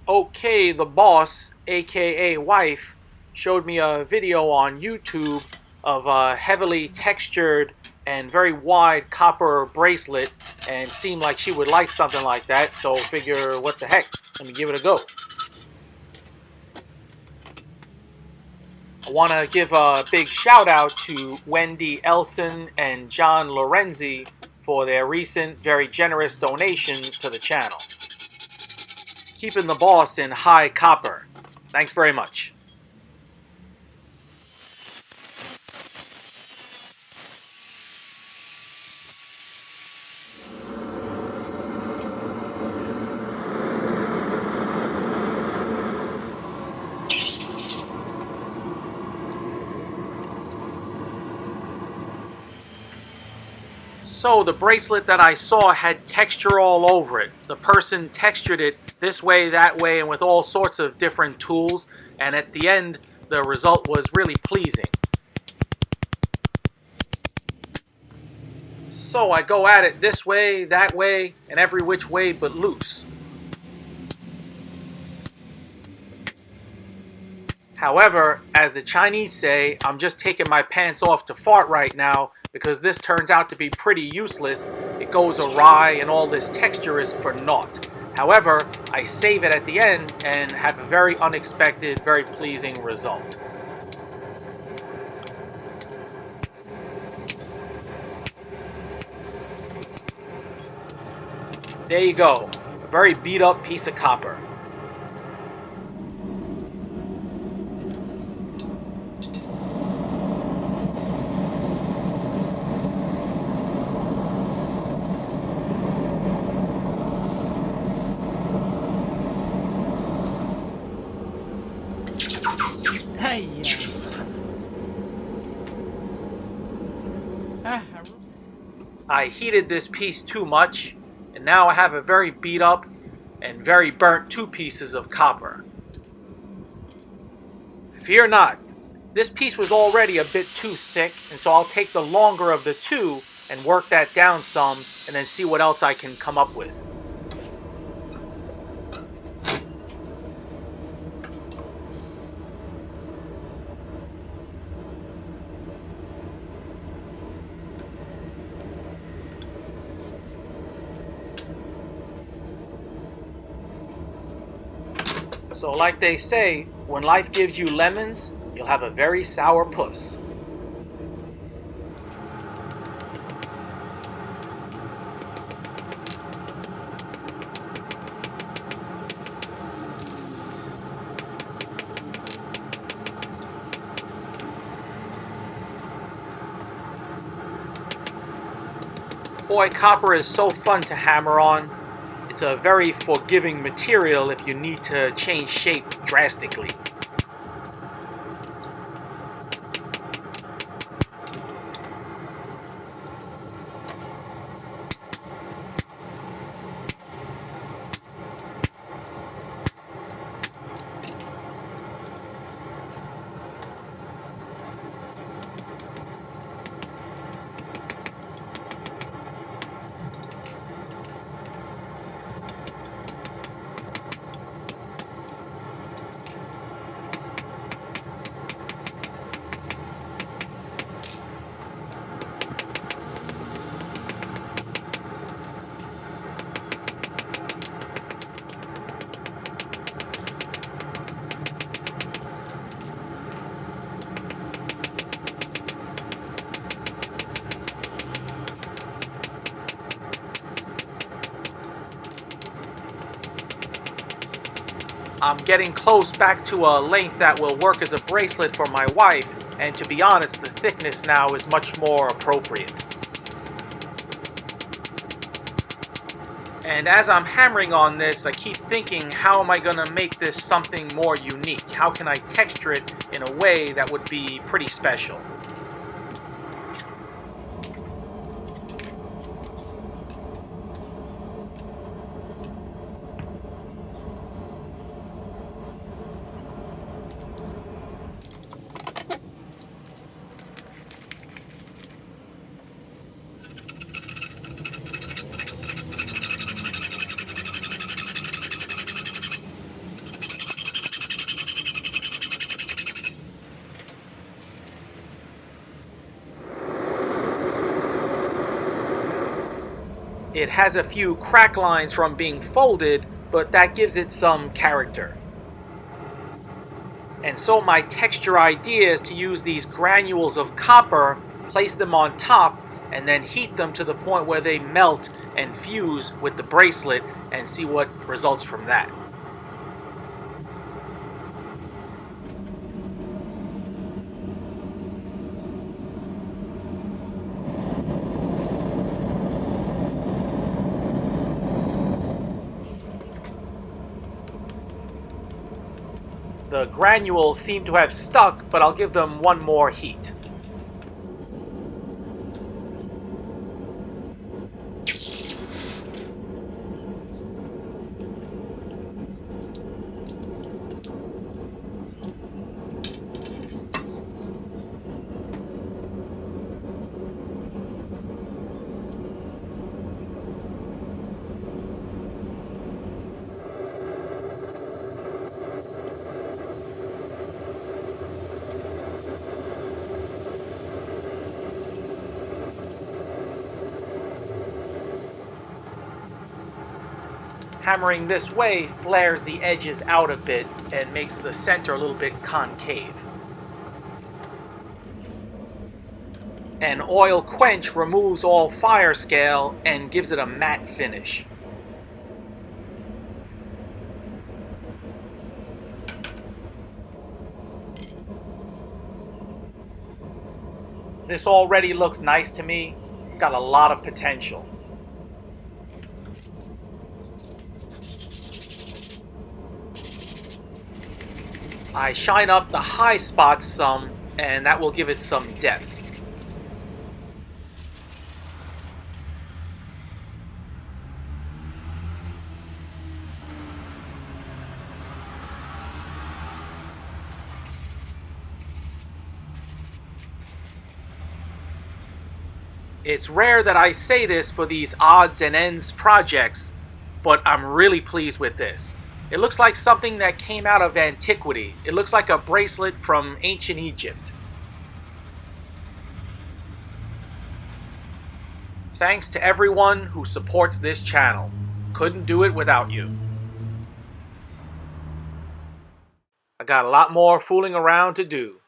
Okay, the boss, aka wife, showed me a video on YouTube of a heavily textured and very wide copper bracelet, and seemed like she would like something like that, so figure, what the heck, let me give it a go. I want to give a big shout out to Wendy Elson and John Lorenzi for their recent, very generous donation to the channel. Keeping the boss in high copper. Thanks very much. So the bracelet that I saw had texture all over it. The person textured it this way, that way, and with all sorts of different tools, and at the end, the result was really pleasing. So I go at it this way, that way, and every which way but loose. However, as the Chinese say, I'm just taking my pants off to fart right now, because this turns out to be pretty useless. It goes awry and all this texture is for naught. However, I save it at the end and have a very unexpected, very pleasing result. There you go, a very beat up piece of copper. Hey, I heated this piece too much, and now I have a very beat up and very burnt two pieces of copper. Fear not, this piece was already a bit too thick, and so I'll take the longer of the two and work that down some, and then see what else I can come up with. So like they say, when life gives you lemons, you'll have a very sour puss. Boy, copper is so fun to hammer on. It's a very forgiving material if you need to change shape drastically. I'm getting close back to a length that will work as a bracelet for my wife, and to be honest, the thickness now is much more appropriate. And as I'm hammering on this, I keep thinking, how am I going to make this something more unique? How can I texture it in a way that would be pretty special? It has a few crack lines from being folded, but that gives it some character. And so my texture idea is to use these granules of copper, place them on top, and then heat them to the point where they melt and fuse with the bracelet and see what results from that. The granules seem to have stuck, but I'll give them one more heat. Hammering this way flares the edges out a bit and makes the center a little bit concave. An oil quench removes all fire scale and gives it a matte finish. This already looks nice to me. It's got a lot of potential. I shine up the high spots some, and that will give it some depth. It's rare that I say this for these odds and ends projects, but I'm really pleased with this. It looks like something that came out of antiquity. It looks like a bracelet from ancient Egypt. Thanks to everyone who supports this channel. Couldn't do it without you. I got a lot more fooling around to do.